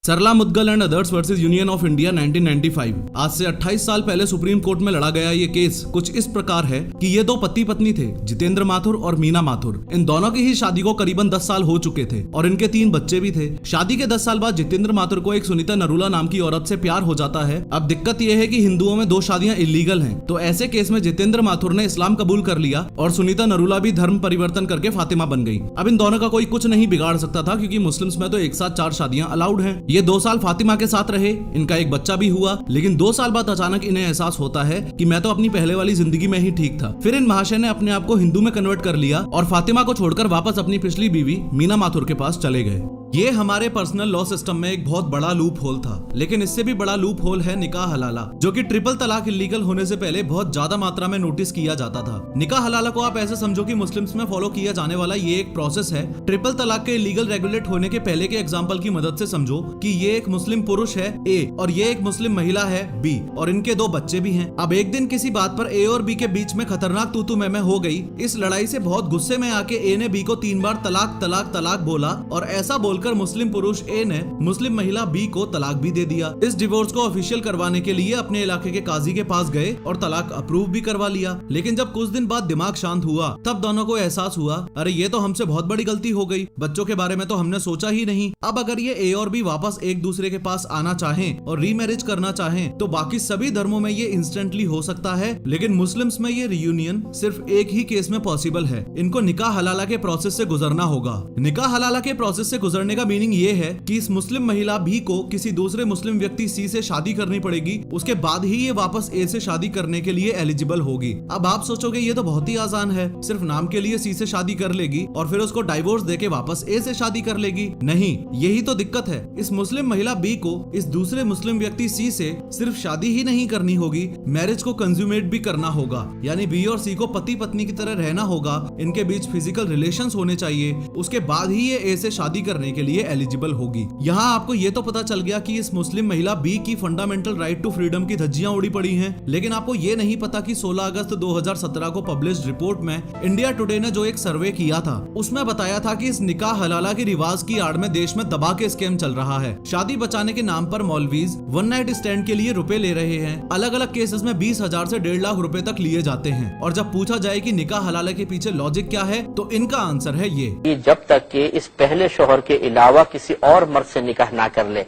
Sarla Mudgal and others versus Union of India 1995। आज से 28 साल पहले सुप्रीम कोर्ट में लड़ा गया ये केस कुछ इस प्रकार है कि ये दो पति पत्नी थे, जितेंद्र माथुर और मीना माथुर। इन दोनों की ही शादी को करीबन 10 साल हो चुके थे और इनके 3 बच्चे भी थे। शादी के 10 साल बाद जितेंद्र माथुर को एक सुनीता नरूला नाम की औरत से प्यार हो जाता है। अब दिक्कत यह है कि हिंदुओं में 2 शादियां इलीगल हैं, तो ऐसे केस में जितेंद्र माथुर ने इस्लाम कबूल कर लिया और सुनीता नरूला भी धर्म परिवर्तन करके फातिमा बन गई। अब इन दोनों का कोई कुछ नहीं बिगाड़ सकता था, क्योंकि मुस्लिम्स में तो एक साथ 4 शादियां अलाउड हैं। ये 2 साल फातिमा के साथ रहे, इनका एक बच्चा भी हुआ, लेकिन 2 साल बाद अचानक इन्हें एहसास होता है कि मैं तो अपनी पहले वाली जिंदगी में ही ठीक था। फिर इन महाशय ने अपने आप को हिंदू में कन्वर्ट कर लिया और फातिमा को छोड़कर वापस अपनी पिछली बीवी मीना माथुर के पास चले गए। ये हमारे पर्सनल लॉ सिस्टम में एक बहुत बड़ा लूप होल था, लेकिन इससे भी बड़ा लूप होल है निकाह हलाला, जो कि ट्रिपल तलाक इलीगल होने से पहले बहुत ज्यादा मात्रा में नोटिस किया जाता था। निकाह हलाला को आप ऐसे समझो कि मुस्लिम्स में फॉलो किया जाने वाला ये एक प्रोसेस है। ट्रिपल तलाक के इलीगल रेगुलेट होने के पहले के एग्जाम्पल की मदद से समझो कि ये एक मुस्लिम पुरुष है ए और ये एक मुस्लिम महिला है बी और इनके 2 बच्चे भी हैं। अब एक दिन किसी बात पर ए और बी के बीच में खतरनाक तू मैं हो गई। इस लड़ाई से बहुत गुस्से में आके ए ने बी को 3 बार तलाक तलाक तलाक बोला और ऐसा बोलकर मुस्लिम पुरुष ए ने मुस्लिम महिला बी को तलाक भी दे दिया। इस डिवोर्स को ऑफिशियल करवाने के लिए अपने इलाके के काजी के पास गए और तलाक अप्रूव भी करवा लिया। लेकिन जब कुछ दिन बाद दिमाग शांत हुआ, तब दोनों को एहसास हुआ, अरे ये तो हमसे बहुत बड़ी गलती हो गई, बच्चों के बारे में तो हमने सोचा ही नहीं। अब अगर ये ए और बी वापस एक दूसरे के पास आना चाहें और रीमैरिज करना चाहें, तो बाकी सभी धर्मों में ये इंस्टेंटली हो सकता है, लेकिन मुस्लिम्स में ये रियूनियन सिर्फ एक ही केस में पॉसिबल है। इनको निकाह हलाला के प्रोसेस से गुजरना होगा। निकाह हलाला के प्रोसेस से गुजरने का मीनिंग ये है कि इस मुस्लिम महिला बी को किसी दूसरे मुस्लिम व्यक्ति सी से शादी करनी पड़ेगी, उसके बाद ही ये वापस ए से शादी करने के लिए एलिजिबल होगी। अब आप सोचोगे ये तो बहुत ही आसान है, सिर्फ नाम के लिए सी से शादी कर लेगी और फिर उसको डाइवोर्स देके वापस ए से शादी कर लेगी। नहीं, यही तो दिक्कत है। इस मुस्लिम महिला बी को इस दूसरे मुस्लिम व्यक्ति सी से सिर्फ शादी ही नहीं करनी होगी, मैरिज को कंज्यूमेट भी करना होगा। यानी बी और सी को पति पत्नी की तरह रहना होगा, इनके बीच फिजिकल रिलेशंस होने चाहिए, उसके बाद ही ये ए से शादी करने के लिए एलिजिबल होगी। यहाँ आपको ये तो पता चल गया कि इस मुस्लिम महिला बी की फंडामेंटल राइट टू फ्रीडम की धज्जियां उड़ी पड़ी हैं, लेकिन आपको ये नहीं पता कि 16 अगस्त 2017 को पब्लिश्ड रिपोर्ट में इंडिया टुडे ने जो एक सर्वे किया था, उसमें बताया था कि इस निकाह हलाला के रिवाज की आड़ में देश में दबा के स्कैम चल रहा है। शादी बचाने के नाम पर मौलवीज वन नाइट स्टैंड के लिए रुपए ले रहे हैं। अलग अलग केसेस में 20,000 से 1.5 लाख रुपए तक लिए जाते हैं। और जब पूछा जाए कि निकाह हलाला के पीछे लॉजिक क्या है, तो इनका आंसर है ये जब तक कि इस पहले शोहर के अलावा किसी और मर्द से निकाह ना कर ले,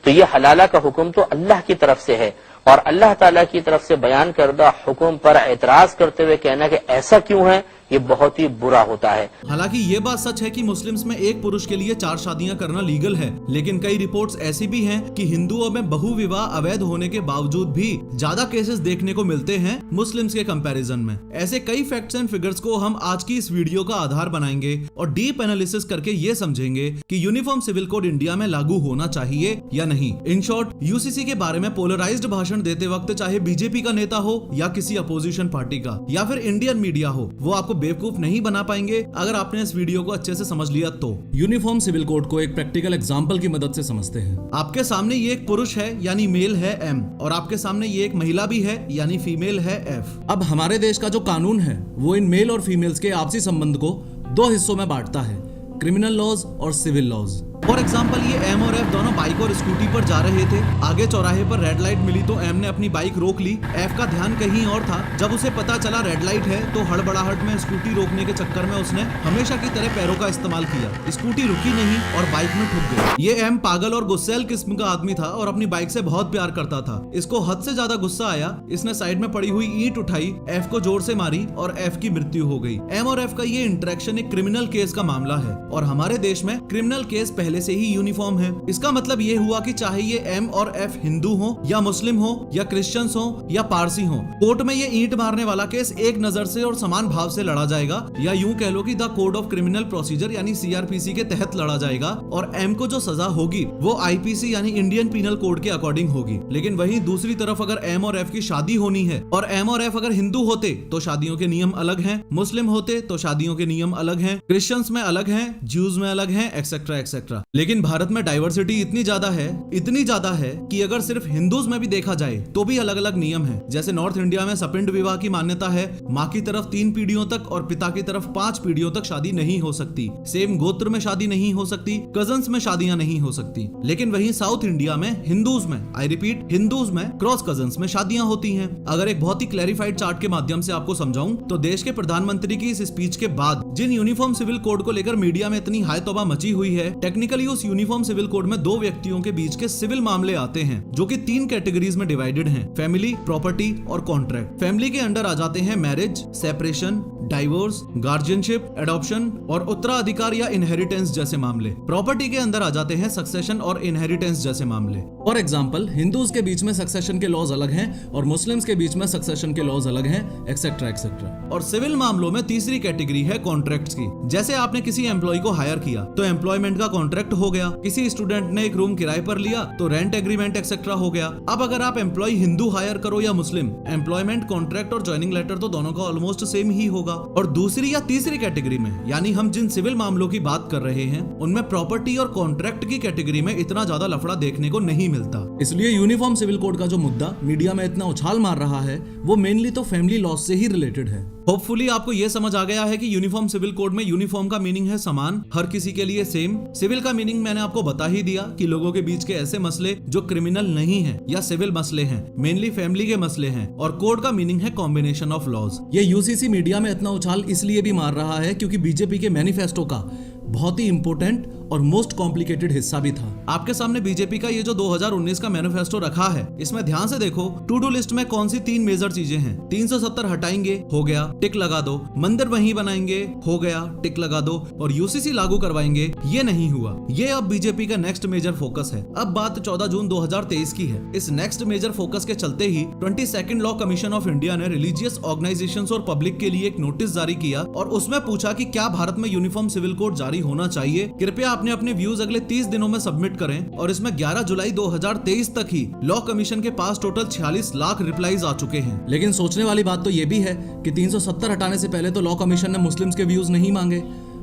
तो ये हलाला का हुक्म तो अल्लाह की तरफ से है। और अल्लाह ताला की तरफ से बयान करदा हुक्म पर एतराज करते हुए कहना कि ऐसा क्यों है, ये बहुत ही बुरा होता है। हालांकि ये बात सच है कि मुस्लिम्स में एक पुरुष के लिए 4 शादियां करना लीगल है, लेकिन कई रिपोर्ट्स ऐसी भी हैं कि हिंदुओं में बहु विवाह अवैध होने के बावजूद भी ज्यादा केसेस देखने को मिलते हैं मुस्लिम्स के कंपैरिजन में। ऐसे कई फैक्ट्स एंड फिगर्स को हम आज की इस वीडियो का आधार बनाएंगे और डीप एनालिसिस करके ये समझेंगे कि यूनिफॉर्म सिविल कोड इंडिया में लागू होना चाहिए या नहीं। इन शॉर्ट, यूसीसी के बारे में पोलराइज्ड भाषण देते वक्त चाहे बीजेपी का नेता हो या किसी अपोजिशन पार्टी का या फिर इंडियन मीडिया हो, वो आपको बेवकूफ नहीं बना पाएंगे अगर आपने इस वीडियो को अच्छे से समझ लिया तो। यूनिफॉर्म सिविल कोड को एक प्रैक्टिकल एग्जांपल की मदद से समझते हैं। आपके सामने ये एक पुरुष है यानी मेल है एम, और आपके सामने ये एक महिला भी है यानी फीमेल है एफ। अब हमारे देश का जो कानून है वो इन मेल और फीमेल्स के आपसी संबंध को 2 हिस्सों में बांटता है, क्रिमिनल लॉज और सिविल लॉज। फॉर एग्जाम्पल, ये एम और एफ दोनों बाइक और स्कूटी पर जा रहे थे। आगे चौराहे पर रेड लाइट मिली तो एम ने अपनी बाइक रोक ली। एफ का ध्यान कहीं और था। जब उसे पता चला रेड लाइट है, तो हड़बड़ाहट में स्कूटी रोकने के चक्कर में उसने हमेशा की तरह पैरों का इस्तेमाल किया। स्कूटी रुकी नहीं और बाइक में ठुक गई। ये एम पागल और गुस्सैल किस्म का आदमी था और अपनी बाइक से बहुत प्यार करता था। इसको हद से ज्यादा गुस्सा आया। इसने साइड में पड़ी हुई ईंट उठाई, एफ को जोर से मारी और एफ की मृत्यु हो गई। एम और एफ का ये इंटरेक्शन एक क्रिमिनल केस का मामला है और हमारे देश में क्रिमिनल केस पहले से ही यूनिफॉर्म है। इसका मतलब ये हुआ कि चाहे ये एम और एफ हिंदू हो या मुस्लिम हो या क्रिश्चियंस हो या पारसी हो, कोर्ट में ये ईंट मारने वाला केस एक नजर से और समान भाव से लड़ा जाएगा, या यूं कह लो कि the code of criminal procedure यानी सीआरपीसी के तहत लड़ा जाएगा। और एम को जो सजा होगी वो आईपीसी यानी इंडियन पीनल कोड के अकॉर्डिंग होगी। लेकिन वहीं दूसरी तरफ अगर एम और एफ की शादी होनी है और एम और एफ अगर हिंदू होते तो शादियों के नियम अलग हैं, मुस्लिम होते तो शादियों के नियम अलग हैं, क्रिश्चियंस में अलग हैं, ज्यूज में अलग हैं, एक्सेट्रा एक्सेट्रा। एक्सेट्रा। लेकिन भारत में डाइवर्सिटी इतनी ज्यादा है कि अगर सिर्फ हिंदूज में भी देखा जाए तो भी अलग अलग नियम है। जैसे नॉर्थ इंडिया में सपिंड विवाह की मान्यता है, माँ की तरफ 3 पीढ़ियों तक और पिता की तरफ 5 पीढ़ियों तक शादी नहीं हो सकती, सेम गोत्र में शादी नहीं हो सकती, कजन्स में शादियां नहीं हो सकती। लेकिन वहीं साउथ इंडिया में हिंदूज में, आई रिपीट हिंदूज में क्रॉस कजन्स में शादियां होती हैं। अगर एक बहुत ही क्लैरिफाइड चार्ट के माध्यम से आपको समझाऊं तो देश के प्रधानमंत्री की इस स्पीच के बाद जिन यूनिफॉर्म सिविल कोड को लेकर मीडिया में इतनी हाय तौबा मची हुई है, टेक्निकली उस यूनिफॉर्म सिविल कोड में 2 व्यक्तियों के बीच के सिविल मामले आते हैं जो कि 3 कैटेगरीज में डिवाइडेड हैं, फैमिली, प्रॉपर्टी और कॉन्ट्रैक्ट। फैमिली के अंडर आ जाते हैं marriage, separation, divorce, guardianship, adoption और उत्तराधिकार या इनहेरिटेंस जैसे मामले। प्रॉपर्टी के अंदर आ जाते हैं सक्सेशन और इनहेरिटेंस जैसे मामले। फॉर एग्जांपल, हिंदूज के बीच में सक्सेशन के लॉज अलग हैं और मुस्लिम्स के बीच में सक्सेशन के लॉज अलग हैं, एक्सेट्रा एक्सेट्रा। और सिविल मामलों में तीसरी कैटेगरी है कॉन्ट्रैक्ट्स की। जैसे आपने किसी एम्प्लॉय को हायर किया तो एम्प्लॉयमेंट का कॉन्ट्रैक्ट हो गया, किसी स्टूडेंट ने एक रूम किराए पर लिया तो रेंट एग्रीमेंट एक्सेट्रा हो गया। अब अगर आप एम्प्लॉय हिंदू हायर करो या मुस्लिम, एम्प्लॉयमेंट कॉन्ट्रैक्ट और ज्वाइनिंग लेटर तो दोनों का ऑलमोस्ट सेम ही होगा। और दूसरी या तीसरी कैटेगरी में, यानी हम जिन सिविल मामलों की बात कर रहे हैं, उनमें प्रॉपर्टी और कॉन्ट्रैक्ट की कैटेगरी में इतना ज्यादा लफड़ा देखने को नहीं मिलता। इसलिए यूनिफॉर्म सिविल कोड का जो मुद्दा मीडिया में इतना उछाल मार रहा है वो मेनली तो फैमिली लॉ से ही रिलेटेड है। होपफुली आपको यह समझ आ गया है कि यूनिफॉर्म सिविल कोड में यूनिफॉर्म का मीनिंग है समान, हर किसी के लिए सेम। सिविल का मीनिंग मैंने आपको बता ही दिया कि लोगों के बीच के ऐसे मसले जो क्रिमिनल नहीं हैं या सिविल मसले हैं, मेनली फैमिली के मसले हैं। और कोड का मीनिंग है कॉम्बिनेशन ऑफ लॉज। ये यूसीसी मीडिया में इतना उछाल इसलिए भी मार रहा है क्योंकि बीजेपी के मैनिफेस्टो का बहुत ही इंपॉर्टेंट और मोस्ट कॉम्प्लिकेटेड हिस्सा भी था। आपके सामने बीजेपी का ये जो 2019 का मैनिफेस्टो रखा है, इसमें ध्यान से देखो टू डू लिस्ट में कौन सी 3 मेजर चीजें हैं। 370 हटाएंगे, हो गया, टिक लगा दो। मंदिर वहीं बनाएंगे, हो गया, टिक लगा दो। और यूसीसी लागू करवाएंगे, ये नहीं हुआ। ये अब बीजेपी का नेक्स्ट मेजर फोकस है। अब बात 14 जून 2023 की है। इस नेक्स्ट मेजर फोकस के चलते ही 22nd law commission of India ने रिलीजियस ऑर्गेनाइजेशंस और पब्लिक के लिए एक नोटिस जारी किया और उसमें पूछा कि क्या भारत में यूनिफॉर्म सिविल कोड जारी होना चाहिए। कृपया आपने अपने व्यूज अगले 30 दिनों में सबमिट करें। और इसमें 11 जुलाई 2023 तक ही लॉ कमीशन के पास टोटल 46 लाख रिप्लाईज आ चुके हैं। लेकिन सोचने वाली बात तो ये भी है कि 370 हटाने से पहले तो लॉ कमीशन ने मुस्लिम्स के व्यूज नहीं मांगे,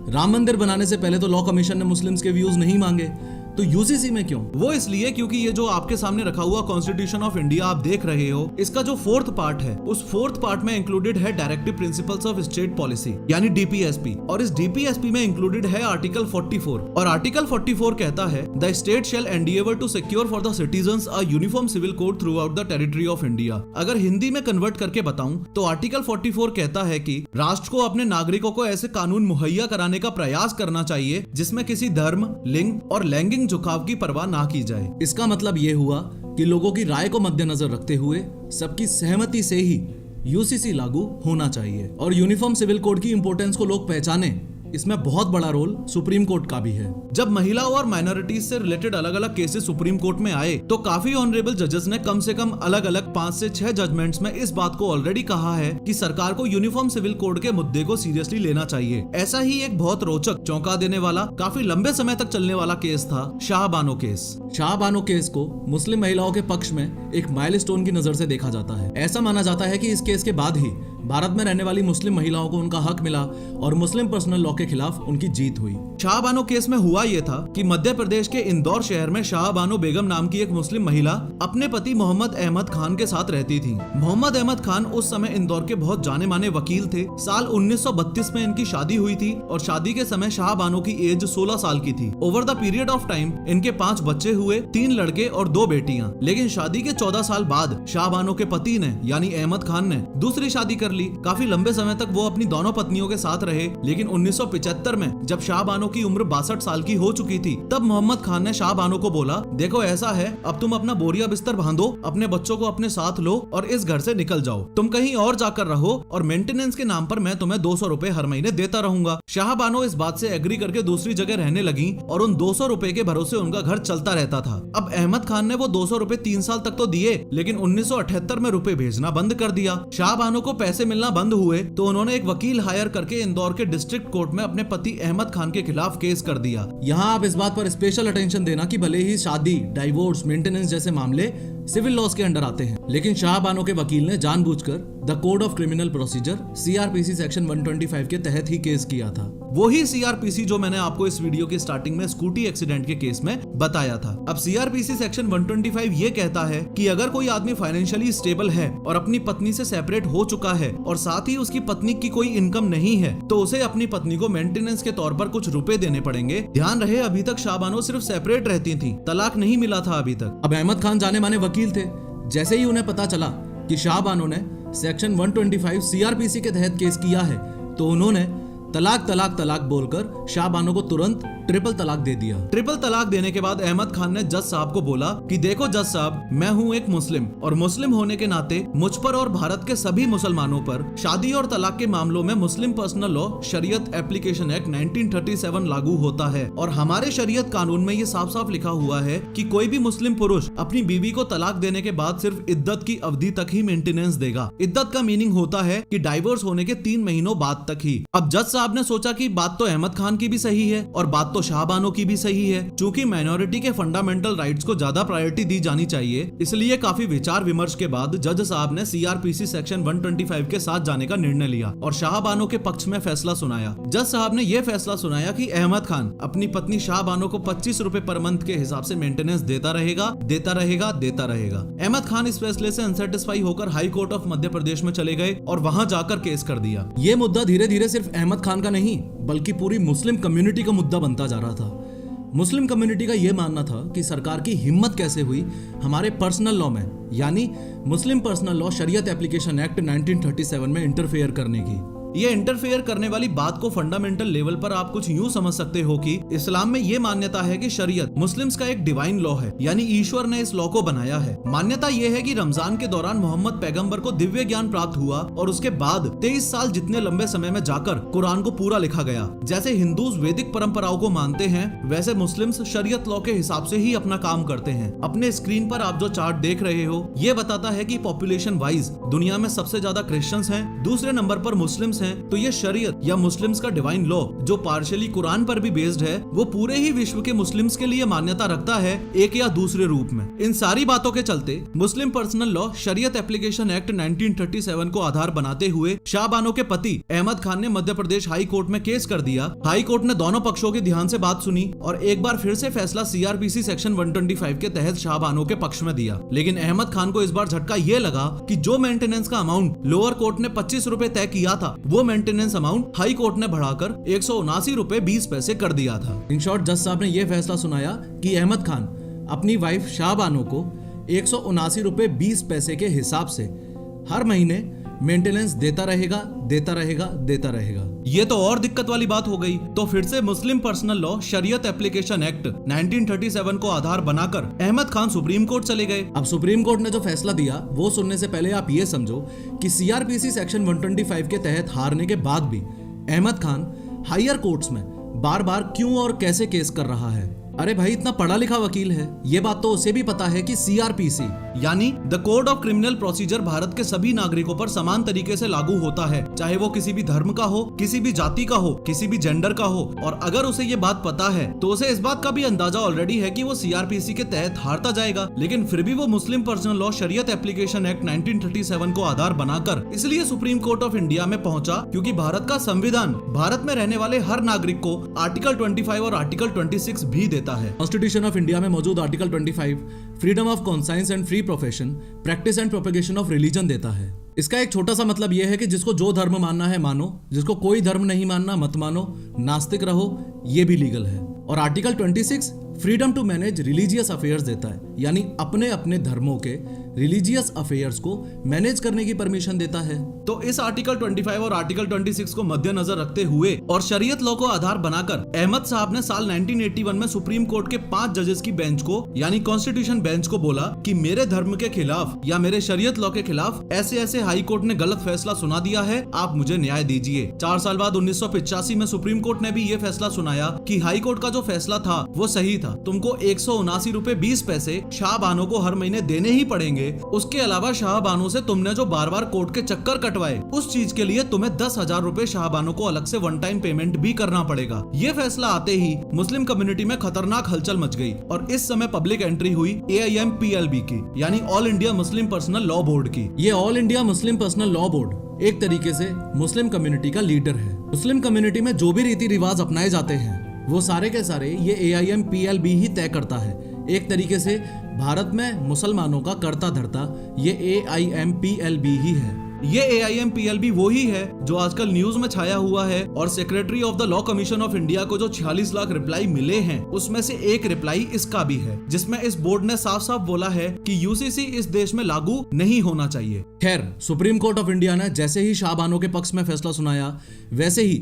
राम मंदिर बनाने से पहले तो लॉ कमीशन ने मुस्लिम्स के व्यूज नहीं मांगे। तो यूसीसी में क्यों? वो इसलिए क्योंकि ये जो आपके सामने रखा हुआ कॉन्स्टिट्यूशन ऑफ इंडिया आप देख रहे हो, इसका जो 4th पार्ट है, उस 4th पार्ट में इंक्लूडेड है directive principles of state policy यानी डीपीएसपी। और इस डीपीएसपी में इंक्लूडेड है आर्टिकल 44। और आर्टिकल 44 कहता है the state shall endeavour to secure for the citizens a uniform civil code throughout the territory of India. अगर हिंदी में कन्वर्ट करके बताऊं तो आर्टिकल 44 कहता है कि राष्ट्र को अपने नागरिकों को ऐसे कानून मुहैया कराने का प्रयास करना चाहिए जिसमें किसी धर्म, लिंग और लैंगिक झुकाव की परवाह ना की जाए। इसका मतलब ये हुआ कि लोगों की राय को मद्देनजर रखते हुए सबकी सहमति से ही यूसीसी लागू होना चाहिए। और यूनिफॉर्म सिविल कोड की इंपॉर्टेंस को लोग पहचाने, इसमें बहुत बड़ा रोल सुप्रीम कोर्ट का भी है। जब महिलाओं और माइनॉरिटीज से रिलेटेड अलग अलग केसेस सुप्रीम कोर्ट में आए तो काफी ऑनरेबल जजेस ने कम से कम अलग अलग 5 से 6 जजमेंट्स में इस बात को ऑलरेडी कहा है कि सरकार को यूनिफॉर्म सिविल कोड के मुद्दे को सीरियसली लेना चाहिए। ऐसा ही एक बहुत रोचक, चौंका देने वाला, काफी लंबे समय तक चलने वाला केस था शाहबानो केस। शाहबानो केस को मुस्लिम महिलाओं के पक्ष में एक माइलस्टोन की नजर से देखा जाता है। ऐसा माना जाता है कि इस केस के बाद ही भारत में रहने वाली मुस्लिम महिलाओं को उनका हक मिला और मुस्लिम पर्सनल लॉ के खिलाफ उनकी जीत हुई। शाहबानो केस में हुआ यह था कि मध्य प्रदेश के इंदौर शहर में शाहबानो बेगम नाम की एक मुस्लिम महिला अपने पति मोहम्मद अहमद खान के साथ रहती थी। मोहम्मद अहमद खान उस समय इंदौर के बहुत जाने माने वकील थे। साल 1932 में इनकी शादी हुई थी और शादी के समय शाहबानो की एज 16 साल की थी। Over the period of time इनके 5 बच्चे हुए, 3 लड़के और 2 बेटियां। लेकिन शादी के 14 साल बाद शाहबानो के पति ने यानी अहमद खान ने दूसरी शादी कर ली। काफी लंबे समय तक वो अपनी दोनों पत्नियों के साथ रहे। लेकिन 1975 में जब शाहबानो की उम्र 62 साल की हो चुकी थी, तब मोहम्मद खान ने शाहबानो को बोला, देखो ऐसा है, अब तुम अपना बोरिया बिस्तर बांधो, अपने बच्चों को अपने साथ लो और इस घर से निकल जाओ। तुम कहीं और जाकर रहो और मेंटेनेंस के नाम पर मैं तुम्हें 200 रुपए हर महीने देता रहूंगा। शाहबानो इस बात से एग्री करके दूसरी जगह रहने लगी और उन 200 रुपए के भरोसे उनका घर चलता रहता था। अब अहमद खान ने वो 200 रुपए 3 साल तक तो दिए, लेकिन 1978 में रुपए भेजना बंद कर दिया। शाहबानो को पैसे मिलना बंद हुए तो उन्होंने एक वकील हायर करके इंदौर के डिस्ट्रिक्ट कोर्ट में अपने पति अहमद खान के खिलाफ केस कर दिया। यहाँ आप इस बात पर स्पेशल अटेंशन देना कि भले ही शादी, डाइवोर्स, मेंटेनेंस जैसे मामले सिविल लॉस के अंडर आते हैं, लेकिन शाहबानो के वकील ने जानबूझकर the code of criminal procedure CrPC section 125 के तहत ही केस किया था। वही सीआरपीसी जो मैंने आपको इस वीडियो की स्टार्टिंग में स्कूटी एक्सीडेंट के केस में बताया था। अब सीआरपीसी सेक्शन 125 ये कहता है कि अगर कोई आदमी फाइनेंशियली स्टेबल है और अपनी पत्नी से सेपरेट हो चुका है और साथ ही उसकी पत्नी की कोई इनकम नहीं है, तो उसे अपनी पत्नी को मेंटेनेंस के तौर पर कुछ रुपए देने पड़ेंगे। ध्यान रहे, अभी तक शाहबानो सिर्फ सेपरेट रहती थी, तलाक नहीं मिला था अभी तक। अब अहमद खान जाने माने वकील थे। जैसे ही उन्हें पता चला कि शाहबानो ने सेक्शन 125 सीआरपीसी के तहत केस किया है, तो उन्होंने तलाक तलाक तलाक बोलकर शाहबानो को तुरंत ट्रिपल तलाक दे दिया। ट्रिपल तलाक देने के बाद अहमद खान ने जज साहब को बोला कि देखो जज साहब, मैं हूँ एक मुस्लिम और मुस्लिम होने के नाते मुझ पर और भारत के सभी मुसलमानों पर शादी और तलाक के मामलों में मुस्लिम पर्सनल लॉ शरीयत एप्लीकेशन एक्ट 1937 लागू होता है और हमारे शरीयत कानून में ये साफ साफ लिखा हुआ है कि कोई भी मुस्लिम पुरुष अपनी बीवी को तलाक देने के बाद सिर्फ इद्दत की अवधि तक ही मेंटेनेंस देगा। इद्दत का मीनिंग होता है कि डाइवोर्स होने के 3 महीनों बाद तक ही। अब जज साहब ने सोचा कि बात तो अहमद खान की भी सही है और बात तो शाहबानो की भी सही है। चूंकि माइनॉरिटी के फंडामेंटल राइट्स को ज्यादा प्रायोरिटी दी जानी चाहिए, इसलिए काफी विचार विमर्श के बाद जज साहब ने सीआरपीसी सेक्शन 125 के साथ जाने का निर्णय लिया और शाहबानो के पक्ष में फैसला सुनाया। जज साहब ने यह फैसला सुनाया कि अहमद खान अपनी पत्नी शाहबानो को 25 रुपए पर मंथ के हिसाब से मेंटेनेंस देता रहेगा, देता रहेगा, देता रहेगा। अहमद खान इस फैसले से अनसेटिस्फाई होकर high court of Madhya Pradesh में चले गए और वहां जाकर केस कर दिया। ये मुद्दा धीरे धीरे सिर्फ अहमद खान का नहीं बल्कि पूरी मुस्लिम कम्युनिटी का मुद्दा बनता जा रहा था। मुस्लिम कम्युनिटी का यह मानना था कि सरकार की हिम्मत कैसे हुई हमारे पर्सनल लॉ में, यानी मुस्लिम पर्सनल लॉ शरीयत एप्लीकेशन एक्ट 1937 में इंटरफेयर करने की। ये इंटरफेयर करने वाली बात को फंडामेंटल लेवल पर आप कुछ यूं समझ सकते हो कि इस्लाम में ये मान्यता है कि शरीयत मुस्लिम्स का एक डिवाइन लॉ है, यानी ईश्वर ने इस लॉ को बनाया है। मान्यता ये है कि रमजान के दौरान मोहम्मद पैगंबर को दिव्य ज्ञान प्राप्त हुआ और उसके बाद 23 साल जितने लंबे समय में जाकर कुरान को पूरा लिखा गया। जैसे हिंदूज वैदिक परंपराओं को मानते हैं, वैसे मुस्लिम्स शरीयत लॉ के हिसाब से ही अपना काम करते हैं। अपने स्क्रीन पर आप जो चार्ट देख रहे हो, ये बताता है कि पॉपुलेशन वाइज दुनिया में सबसे ज्यादा क्रिश्चियंस हैं, दूसरे नंबर पर मुस्लिम्स हैं। तो ये शरीयत या मुस्लिम्स का डिवाइन लॉ जो पार्शियली कुरान पर भी बेस्ड है, वो पूरे ही विश्व के मुस्लिम्स के लिए मान्यता रखता है, एक या दूसरे रूप में। इन सारी बातों के चलते मुस्लिम पर्सनल लॉ शरीयत एप्लीकेशन एक्ट 1937 को आधार बनाते हुए शाहबानो के पति अहमद खान ने मध्य प्रदेश हाई कोर्ट में केस कर दिया। हाई कोर्ट ने दोनों पक्षों की ध्यान से बात सुनी और एक बार फिर से फैसला सीआरपीसी सेक्शन 125 के तहत शाहबानो के पक्ष में दिया। लेकिन अहमद खान को इस बार झटका ये लगा कि जो मेंटेनेंस का अमाउंट लोअर कोर्ट ने 25 रुपए तय किया था, वो मेंटेनेंस अमाउंट हाई कोर्ट ने बढ़ाकर 179 रुपए 20 पैसे कर दिया था। इन शॉर्ट जज साहब ने यह फैसला सुनाया कि अहमद खान अपनी वाइफ शाहबानो को 179 रुपए 20 पैसे के हिसाब से हर महीने मेंटेनेंस देता रहेगा, देता रहेगा, देता रहेगा। ये तो और दिक्कत वाली बात हो गई। तो फिर से मुस्लिम पर्सनल लॉ शरीयत एप्लीकेशन एक्ट 1937 को आधार बनाकर अहमद खान सुप्रीम कोर्ट चले गए। अब सुप्रीम कोर्ट ने जो फैसला दिया वो सुनने से पहले आप ये समझो कि सीआरपीसी सेक्शन 125 के तहत हारने के बाद भी अहमद खान हायर कोर्ट्स में बार बार क्यों और कैसे केस कर रहा है। अरे भाई, इतना पढ़ा लिखा वकील है, ये बात तो उसे भी पता है कि सीआरपीसी यानी the code of criminal procedure Bharat के सभी नागरिकों पर समान तरीके से लागू होता है, चाहे वो किसी भी धर्म का हो, किसी भी जाति का हो, किसी भी जेंडर का हो। और अगर उसे ये बात पता है तो उसे इस बात का भी अंदाजा ऑलरेडी है कि वो सीआरपीसी के तहत हारता जाएगा, लेकिन फिर भी वो मुस्लिम पर्सनल लॉ शरीयत एप्लीकेशन एक्ट 1937 को आधार बनाकर इसलिए सुप्रीम कोर्ट ऑफ इंडिया में पहुंचा क्योंकि भारत का संविधान भारत में रहने वाले हर नागरिक को आर्टिकल 25 और आर्टिकल 26 भी देता है। कॉन्स्टिट्यूशन ऑफ इंडिया में मौजूद article 25 freedom of conscience and free profession, practice and propagation of religion देता है। इसका एक छोटा सा मतलब यह है कि जिसको जो धर्म मानना है मानो, जिसको कोई धर्म नहीं मानना मत मानो, नास्तिक रहो, ये भी लीगल है। और article 26 freedom to manage religious affairs देता है, यानी अपने अपने धर्मों के रिलीजियस अफेयर्स को मैनेज करने की परमिशन देता है। तो इस आर्टिकल 25 और आर्टिकल 26 को मद्देनजर रखते हुए और शरीयत लॉ को आधार बनाकर अहमद साहब ने साल 1981 में सुप्रीम कोर्ट के 5 जजेस की बेंच को यानी कॉन्स्टिट्यूशन बेंच को बोला कि मेरे धर्म के खिलाफ या मेरे शरीयत लॉ के खिलाफ ऐसे ऐसे हाई कोर्ट ने गलत फैसला सुना दिया है, आप मुझे न्याय दीजिए। 4 साल बाद 1985 में सुप्रीम कोर्ट ने भी ये फैसला सुनाया कि हाई कोर्ट का जो फैसला था वो सही था, तुमको 179 रुपए 20 पैसे शाहबानो को हर महीने देने ही पड़ेंगे थे, उसके अलावा शाहबानों से तुमने जो बार बार कोर्ट के चक्कर कटवाए, उस चीज के लिए तुम्हें 10,000 रुपए शाहबानों को अलग से वन टाइम पेमेंट भी करना पड़ेगा। ये फैसला आते ही मुस्लिम कम्युनिटी में खतरनाक हलचल मच गई और इस समय पब्लिक एंट्री हुई AIMPLB की, यानी all India Muslim personal law board की। ये all India Muslim personal law board एक तरीके से मुस्लिम कम्युनिटी का लीडर है। मुस्लिम कम्युनिटी में जो भी रीति रिवाज अपनाए जाते हैं वो सारे के सारे ये AIMPLB ही तय करता है। एक तरीके से भारत में मुसलमानों का कर्ता धर्ता ये AIMPLB ही है। ये AIMPLB वो ही है जो आजकल न्यूज में छाया हुआ है और secretary of the law commission of India को जो 46 लाख रिप्लाई मिले हैं उसमें से एक रिप्लाई इसका भी है, जिसमें इस बोर्ड ने साफ साफ बोला है कि UCC इस देश में लागू नहीं होना चाहिए। खैर, सुप्रीम कोर्ट ऑफ इंडिया ने जैसे ही शाहबानों के पक्ष में फैसला सुनाया, वैसे ही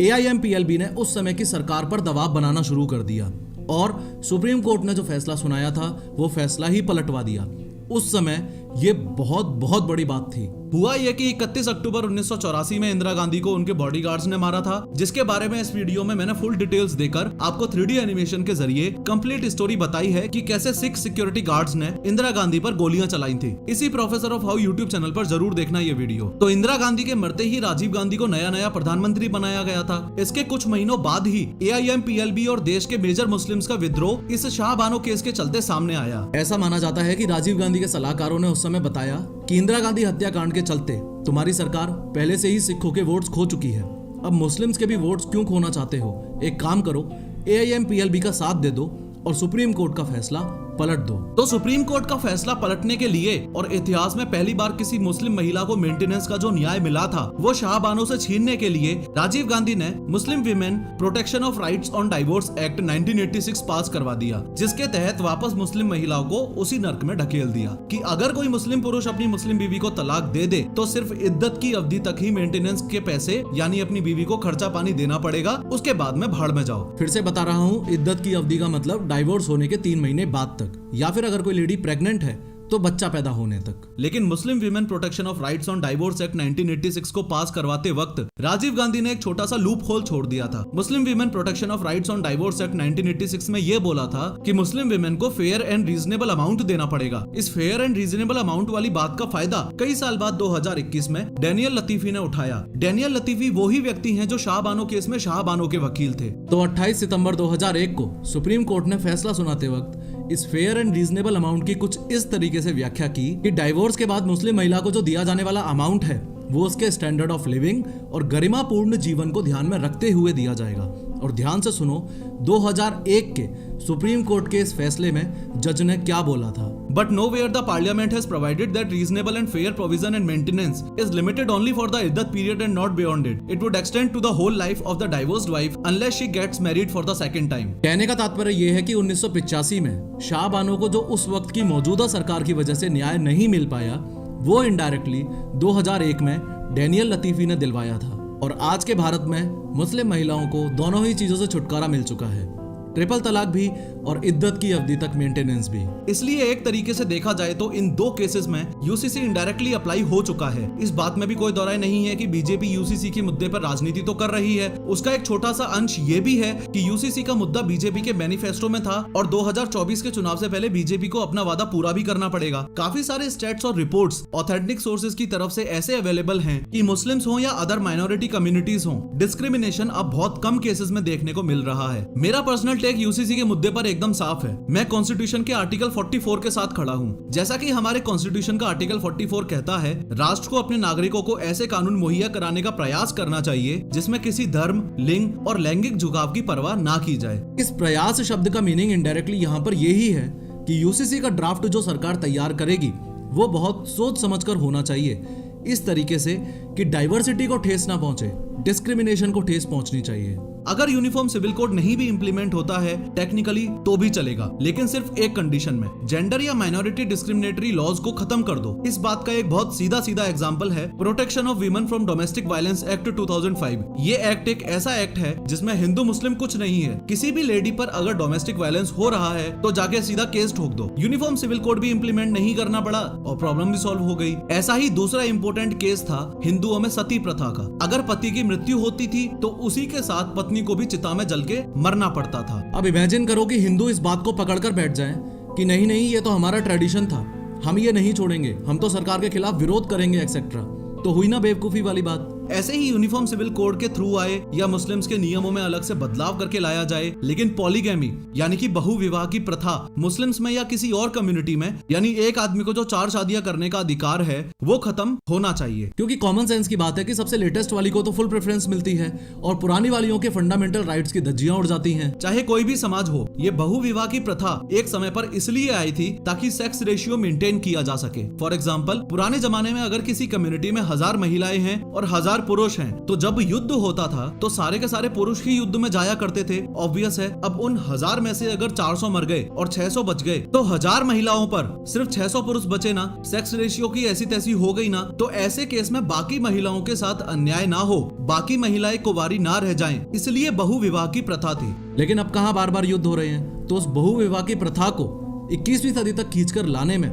AIMPLB ने उस समय की सरकार पर दबाव बनाना शुरू कर दिया और सुप्रीम कोर्ट ने जो फैसला सुनाया था वो फैसला ही पलटवा दिया। उस समय ये बहुत बड़ी बात थी। हुआ ये कि 31 अक्टूबर 1984 में इंदिरा गांधी को उनके बॉडीगार्ड्स ने मारा था, जिसके बारे में इस वीडियो में मैंने फुल डिटेल्स देकर आपको 3D एनिमेशन के जरिए कंप्लीट स्टोरी बताई है कि कैसे सिख सिक्योरिटी गार्ड्स ने इंदिरा गांधी पर गोलियां चलाई थी। इसी professor of how YouTube channel पर जरूर देखना ये वीडियो। तो इंदिरा गांधी के मरते ही राजीव गांधी को नया प्रधानमंत्री बनाया गया था। इसके कुछ महीनों बाद ही AIMPLB और देश के मेजर मुस्लिम्स का विद्रोह इस शाहबानो केस के चलते सामने आया। ऐसा माना जाता है कि राजीव गांधी के सलाहकारों ने उस समय बताया कि इंदिरा गांधी हत्याकांड के चलते तुम्हारी सरकार पहले से ही सिखों के वोट्स खो चुकी है, अब मुस्लिम्स के भी वोट्स क्यों खोना चाहते हो? एक काम करो, AIMPLB का साथ दे दो और सुप्रीम कोर्ट का फैसला पलट दो। तो सुप्रीम कोर्ट का फैसला पलटने के लिए और इतिहास में पहली बार किसी मुस्लिम महिला को मेंटेनेंस का जो न्याय मिला था वो शाहबानों से छीनने के लिए राजीव गांधी ने Muslim women protection of rights on divorce act 1986 पास करवा दिया, जिसके तहत वापस मुस्लिम महिलाओं को उसी नर्क में ढकेल दिया कि अगर कोई मुस्लिम पुरुष अपनी मुस्लिम बीवी को तलाक दे दे तो सिर्फ इद्दत की अवधि तक ही मेंटेनेंस के पैसे यानी अपनी बीवी को खर्चा पानी देना पड़ेगा, उसके बाद में भाड़ में जाओ। फिर से बता रहा हूँ, इद्दत की अवधि का मतलब डाइवोर्स होने के 3 महीने बाद तक, या फिर अगर कोई लेडी प्रेग्नेंट है तो बच्चा पैदा होने तक। लेकिन Muslim women protection of rights on divorce act 1986 को पास करवाते वक्त राजीव गांधी ने एक छोटा सा लूप होल छोड़ दिया था। Muslim women protection of rights on divorce act 1986 में ये बोला था कि मुस्लिम विमेन को फेयर एंड रीजनेबल अमाउंट देना पड़ेगा। इस फेयर एंड रीजनेबल अमाउंट वाली बात का फायदा कई साल बाद 2021 में डैनियल लतीफी ने उठाया। डैनियल लतीफी वो ही व्यक्ति हैं जो शाहबानो केस में शाहबानो के वकील थे। तो 28 सितंबर 2001 को सुप्रीम कोर्ट ने फैसला सुनाते वक्त इस फेयर एंड रीजनेबल अमाउंट की कुछ इस तरीके से व्याख्या की कि डाइवोर्स के बाद मुस्लिम महिला को जो दिया जाने वाला अमाउंट है वो उसके स्टैंडर्ड ऑफ लिविंग और गरिमापूर्ण जीवन को ध्यान में रखते हुए दिया जाएगा। और ध्यान से सुनो, 2001 के सुप्रीम कोर्ट के इस फैसले में जज ने क्या बोला था। But nowhere the parliament has provided that reasonable and fair provision and maintenance is limited only for the iddat period and not beyond it. It would extend to the whole life of the divorced wife unless she gets married for the second time. कहने का तात्पर्य यह है कि 1985 में शाहबानो को जो उस वक्त की मौजूदा सरकार की वजह से न्याय नहीं मिल पाया वो इनडायरेक्टली 2001 में डैनियल लतीफी ने दिलवाया था। और आज के भारत में मुस्लिम महिलाओं को दोनों ही चीजों से छुटकारा मिल चुका है, ट्रिपल तलाक भी और इद्दत की अवधि तक मेंटेनेंस भी। इसलिए एक तरीके से देखा जाए तो इन 2 केसेस में UCC इनडायरेक्टली अप्लाई हो चुका है। इस बात में भी कोई दौराय नहीं है कि बीजेपी UCC के मुद्दे पर राजनीति तो कर रही है, उसका एक छोटा सा अंश ये भी है कि UCC का मुद्दा बीजेपी के मैनिफेस्टो में था और 2024 के चुनाव से पहले बीजेपी को अपना वादा पूरा भी करना पड़ेगा। काफी सारे स्टेट्स और रिपोर्ट्स ऑथेंटिक सोर्सेज की तरफ से ऐसे अवेलेबल हैं कि मुस्लिम्स हो या अदर माइनॉरिटी कम्युनिटीज हो, डिस्क्रिमिनेशन अब बहुत कम केसेस में देखने को मिल रहा है। मेरा पर्सनल टेक UCC के मुद्दे पर एकदम साफ है। मैं कॉन्स्टिट्यूशन के आर्टिकल 44 के साथ खड़ा हूँ। जैसा कि हमारे कॉन्स्टिट्यूशन का आर्टिकल 44 कहता है, राष्ट्र को अपने नागरिकों को ऐसे कानून मुहैया कराने का प्रयास करना चाहिए जिसमें किसी धर्म, लिंग और लैंगिक झुकाव की परवाह ना की जाए। इस प्रयास शब्द का मीनिंग इनडायरेक्टली यहाँ पर यही है कि UCC का ड्राफ्ट जो सरकार तैयार करेगी वो बहुत सोच समझकर होना चाहिए, इस तरीके से कि डाइवर्सिटी को ठेस ना पहुंचे, डिस्क्रिमिनेशन को ठेस पहुंचनी चाहिए। अगर यूनिफॉर्म सिविल कोड नहीं भी इंप्लीमेंट होता है टेक्निकली तो भी चलेगा, लेकिन सिर्फ एक कंडीशन में, जेंडर या माइनॉरिटी डिस्क्रिमिनेटरी लॉज को खत्म कर दो। इस बात का एक बहुत सीधा सीधा एग्जांपल है protection of women from domestic violence act 2005। ये एक्ट एक ऐसा एक्ट है जिसमें हिंदू मुस्लिम कुछ नहीं है। किसी भी लेडी पर अगर डोमेस्टिक वायलेंस हो रहा है तो जाके सीधा केस ठोक दो। यूनिफॉर्म सिविल कोड भी इंप्लीमेंट नहीं करना पड़ा और प्रॉब्लम भी सॉल्व हो गई। ऐसा ही दूसरा इंपॉर्टेंट केस था हिंदुओं में सती प्रथा का। अगर पति की मृत्यु होती थी तो उसी के साथ पत्नी को भी चिता में जल के मरना पड़ता था। अब इमेजिन करो कि हिंदू इस बात को पकड़कर बैठ जाएं कि नहीं ये तो हमारा ट्रेडिशन था हम ये नहीं छोड़ेंगे, हम तो सरकार के खिलाफ विरोध करेंगे एक्सेट्रा। तो हुई ना बेवकूफी वाली बात। ऐसे ही यूनिफॉर्म सिविल कोड के थ्रू आए या मुस्लिम्स के नियमों में अलग से बदलाव करके लाया जाए, लेकिन पॉलीगैमी यानी कि बहुविवाह की प्रथा मुस्लिम्स में या किसी और कम्युनिटी में, यानी एक आदमी को जो 4 शादियां करने का अधिकार है, वो खत्म होना चाहिए। क्योंकि कॉमन सेंस की बात है कि सबसे लेटेस्ट वाली को तो फुल प्रेफरेंस मिलती है और पुरानी वालियों के फंडामेंटल राइट्स की धज्जियां उड़ जाती हैं। चाहे कोई भी समाज हो, ये बहुविवाह की प्रथा एक समय पर इसलिए आई थी ताकि सेक्स रेशियो मेंटेन किया जा सके। फॉर एग्जाम्पल, पुराने जमाने में अगर किसी कम्युनिटी में 1000 महिलाएं हैं और 1000 पुरुष हैं, तो जब युद्ध होता था तो सारे के सारे पुरुष ही युद्ध में जाया करते थे। ऑब्वियस है, अब उन 1000 में से अगर 400 मर गए और 600 बच गए, तो 1000 महिलाओं पर सिर्फ 600 पुरुष बचे ना, सेक्स रेशियो की ऐसी तैसी हो गई ना, तो ऐसे केस में बाकी महिलाओं के साथ अन्याय ना हो, बाकी महिलाएं कुंवारी ना रह जाएं, इसलिए बहुविवाह की प्रथा थी। लेकिन अब कहां बार बार युद्ध हो रहे हैं, तो उस बहुविवाह की प्रथा को 21वीं सदी तक खींचकर लाने में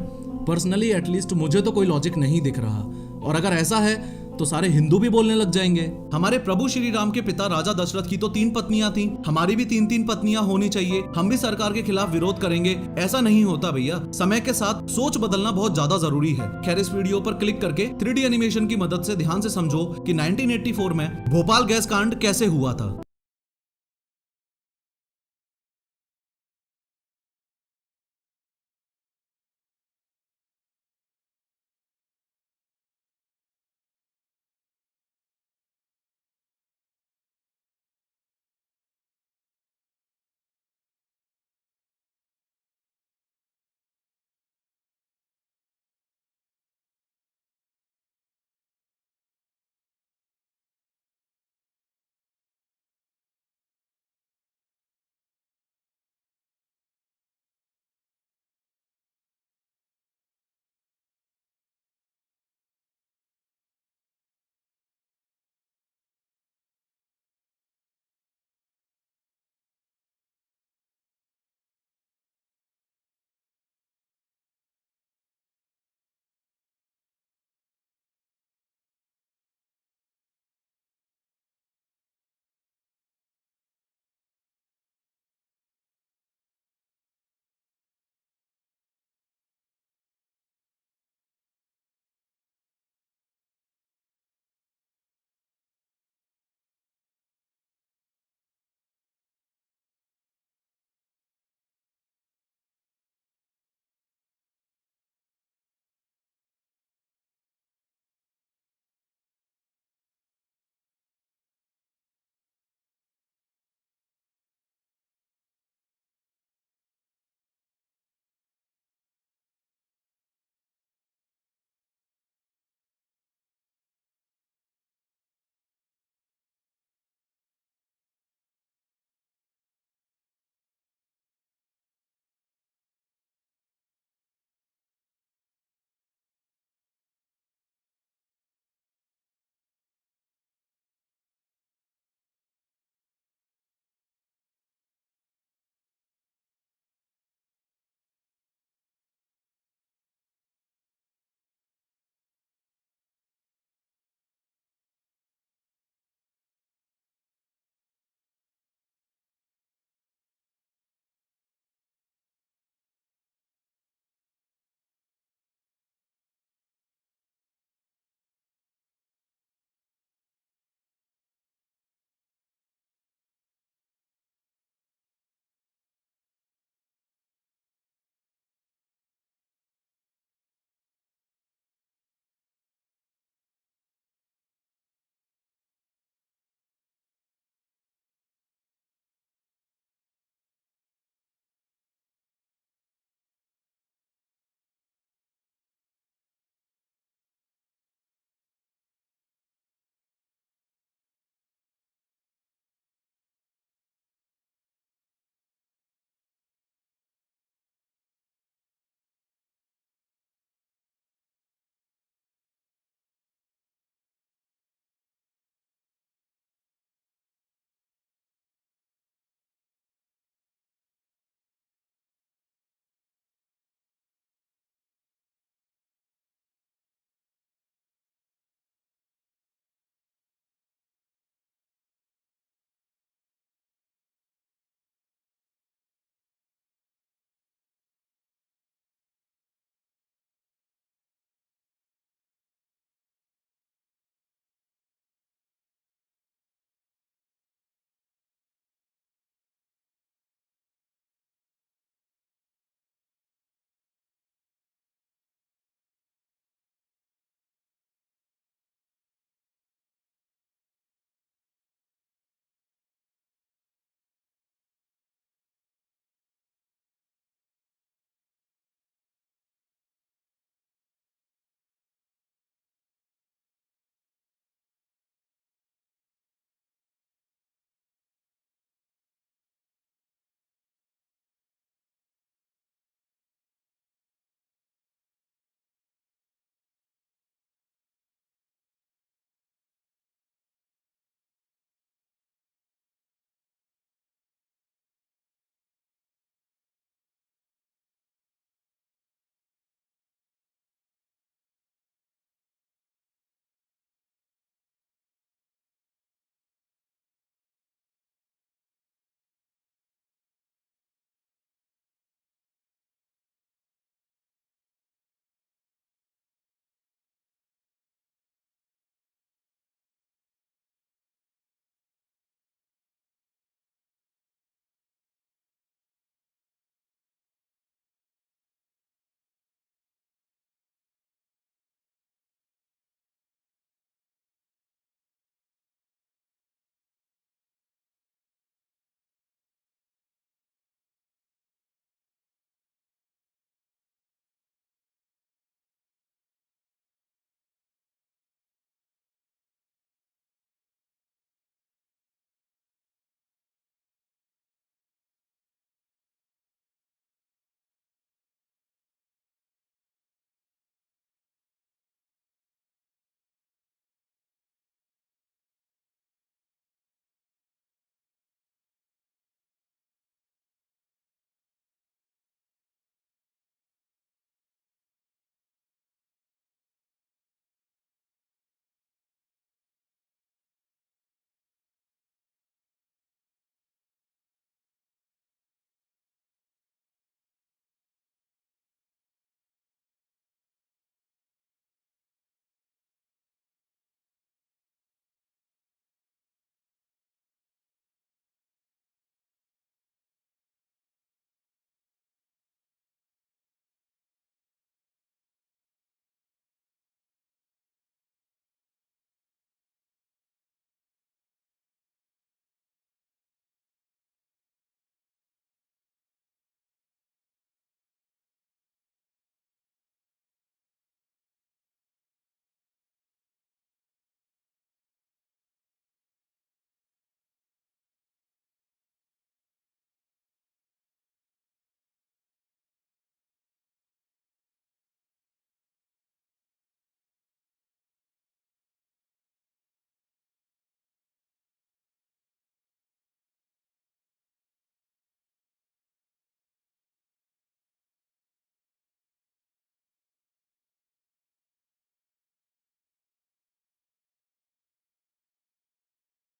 पर्सनली एटलीस्ट मुझे तो कोई लॉजिक नहीं दिख रहा। और अगर ऐसा है तो सारे हिंदू भी बोलने लग जाएंगे। हमारे प्रभु श्री राम के पिता राजा दशरथ की तो 3 पत्नियां थीं, हमारी भी 3-3 पत्नियां होनी चाहिए। हम भी सरकार के खिलाफ विरोध करेंगे, ऐसा नहीं होता भैया। समय के साथ सोच बदलना बहुत ज्यादा जरूरी है। खैर, इस वीडियो पर क्लिक करके 3D एनिमेशन की मदद से ध्यान से समझो कि 1984 में भोपाल गैस कांड कैसे हुआ था।